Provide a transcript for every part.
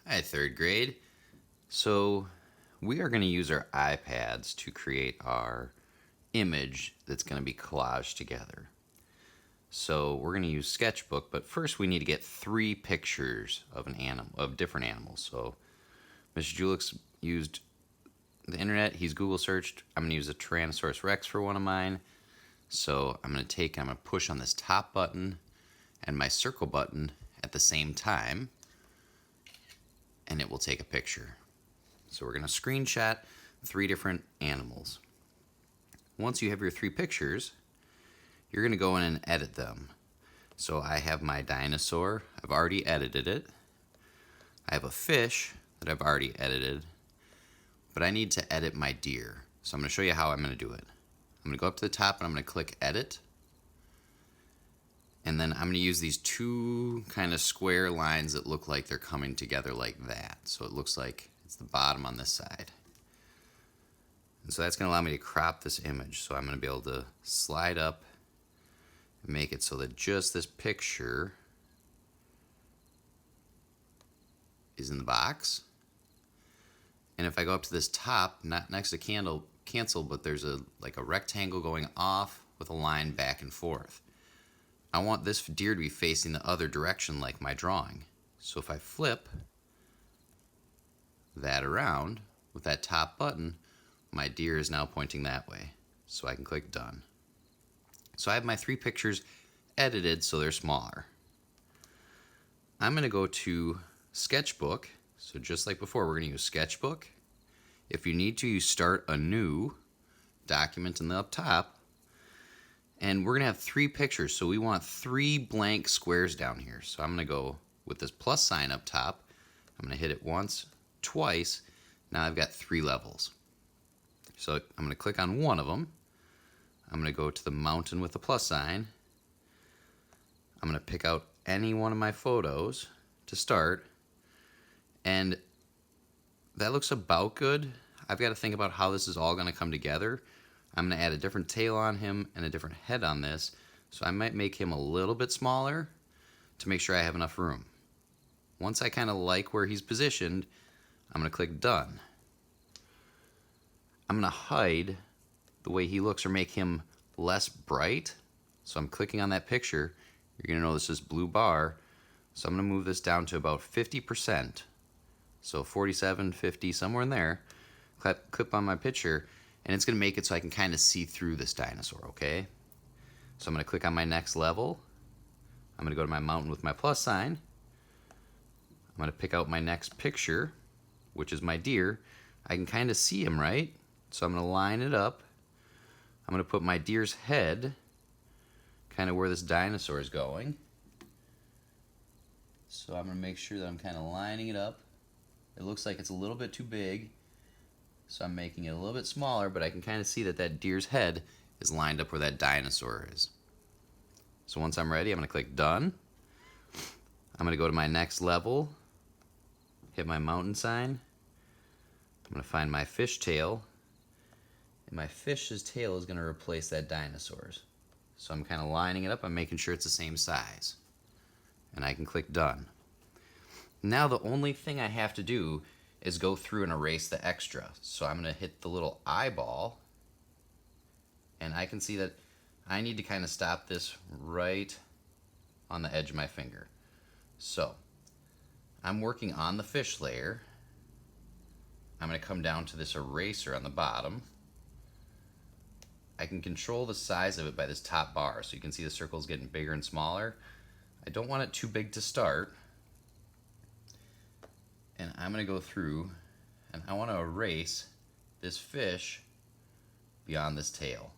Hi, third grade. So, we are going to use our iPads to create our image that's going to be collaged together. So, we're going to use Sketchbook, but first we need to get 3 pictures of different animals. So, Mr. Julix used the internet, he's Google searched. I'm going to use the Tyrannosaurus Rex for one of mine. So, I'm going to push on this top button and my circle button at the same time, and it will take a picture. So we're going to screenshot 3 different animals. Once you have your 3 pictures, you're going to go in and edit them. So I have my dinosaur, I've already edited it. I have a fish that I've already edited, but I need to edit my deer. So I'm going to show you how I'm going to do it. I'm going to go up to the top and I'm going to click edit. And then I'm going to use these 2 kind of square lines that look like they're coming together like that. So it looks like it's the bottom on this side. And so that's going to allow me to crop this image. So I'm going to be able to slide up and make it so that just this picture is in the box. And if I go up to this top, not next to cancel, but there's a rectangle going off with a line back and forth. I want this deer to be facing the other direction like my drawing. So if I flip that around with that top button, my deer is now pointing that way. So I can click done. So I have my 3 pictures edited so they're smaller. I'm going to go to Sketchbook. So just like before, we're going to use Sketchbook. If you need to, you start a new document in the up top. And we're going to have 3 pictures, so we want 3 blank squares down here. So I'm going to go with this plus sign up top. I'm going to hit it once, twice. Now I've got 3 levels. So I'm going to click on one of them. I'm going to go to the mountain with the plus sign. I'm going to pick out any one of my photos to start. And that looks about good. I've got to think about how this is all going to come together. I'm going to add a different tail on him and a different head on this. So I might make him a little bit smaller to make sure I have enough room. Once I kind of like where he's positioned, I'm going to click done. I'm going to hide the way he looks or make him less bright. So I'm clicking on that picture. You're going to notice this blue bar. So I'm going to move this down to about 50%. So 47, 50, somewhere in there. Clip on my picture. And it's going to make it so I can kind of see through this dinosaur, okay? So I'm going to click on my next level. I'm going to go to my mountain with my plus sign. I'm going to pick out my next picture, which is my deer. I can kind of see him, right? So I'm going to line it up. I'm going to put my deer's head kind of where this dinosaur is going. So I'm going to make sure that I'm kind of lining it up. It looks like it's a little bit too big. So I'm making it a little bit smaller, but I can kind of see that that deer's head is lined up where that dinosaur is. So once I'm ready, I'm going to click done. I'm going to go to my next level, hit my mountain sign. I'm going to find my fish tail, and my fish's tail is going to replace that dinosaur's. So I'm kind of lining it up. I'm making sure it's the same size. And I can click done. Now the only thing I have to do is go through and erase the extra. So I'm going to hit the little eyeball, and I can see that I need to kind of stop this right on the edge of my finger. So I'm working on the fish layer. I'm going to come down to this eraser on the bottom. I can control the size of it by this top bar, so you can see the circle is getting bigger and smaller. I don't want it too big to start. And I'm going to go through and I want to erase this fish beyond this tail.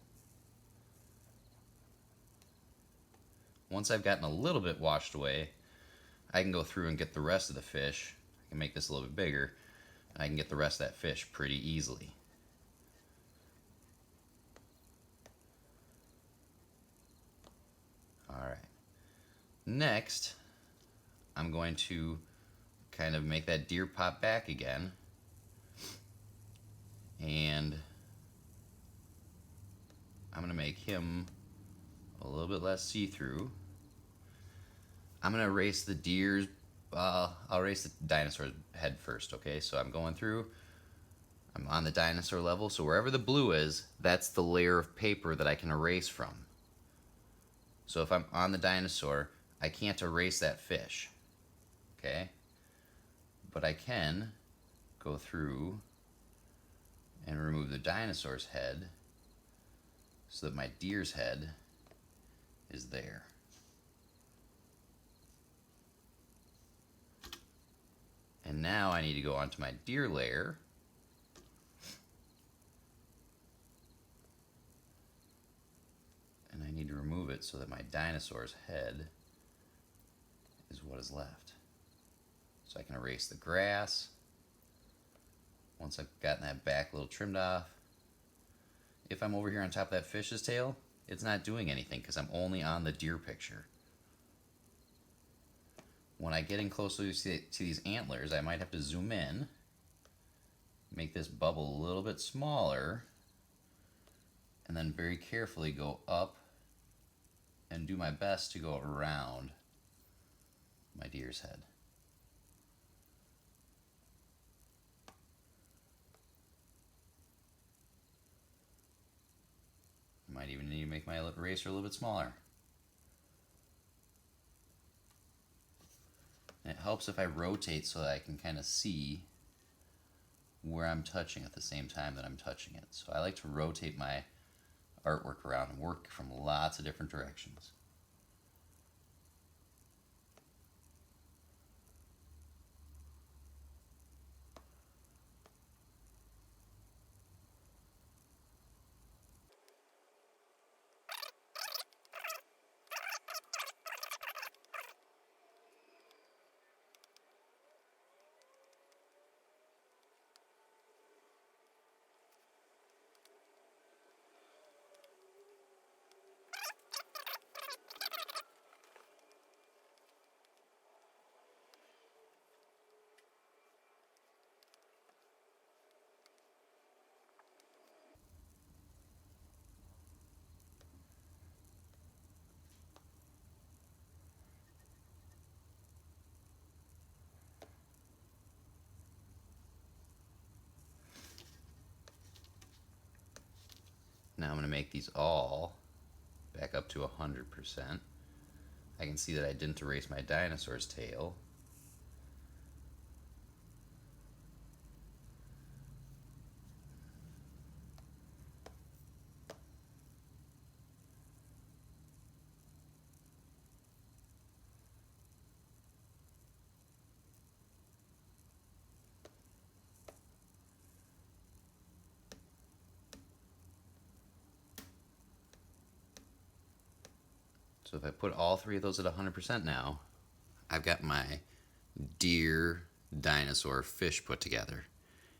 Once I've gotten a little bit washed away, I can go through and get the rest of the fish. I can make this a little bit bigger, and I can get the rest of that fish pretty easily. Alright. Next, I'm going to kind of make that deer pop back again. And I'm going to make him a little bit less see-through. I'm going to erase the deer's I'll erase the dinosaur head first, okay? So I'm going through, I'm on the dinosaur level, so wherever the blue is, that's the layer of paper that I can erase from. So if I'm on the dinosaur, I can't erase that fish, okay? But I can go through and remove the dinosaur's head so that my deer's head is there. And now I need to go onto my deer layer. And I need to remove it so that my dinosaur's head is what is left. So I can erase the grass. Once I've gotten that back little trimmed off. If I'm over here on top of that fish's tail, it's not doing anything because I'm only on the deer picture. When I get in closer to these antlers, I might have to zoom in, make this bubble a little bit smaller, and then very carefully go up and do my best to go around my deer's head. Might even need to make my eraser a little bit smaller. And it helps if I rotate so that I can kind of see where I'm touching at the same time that I'm touching it. So I like to rotate my artwork around and work from lots of different directions. Now I'm going to make these all back up to 100%. I can see that I didn't erase my dinosaur's tail. So if I put all three of those at 100% now, I've got my deer, dinosaur, fish put together.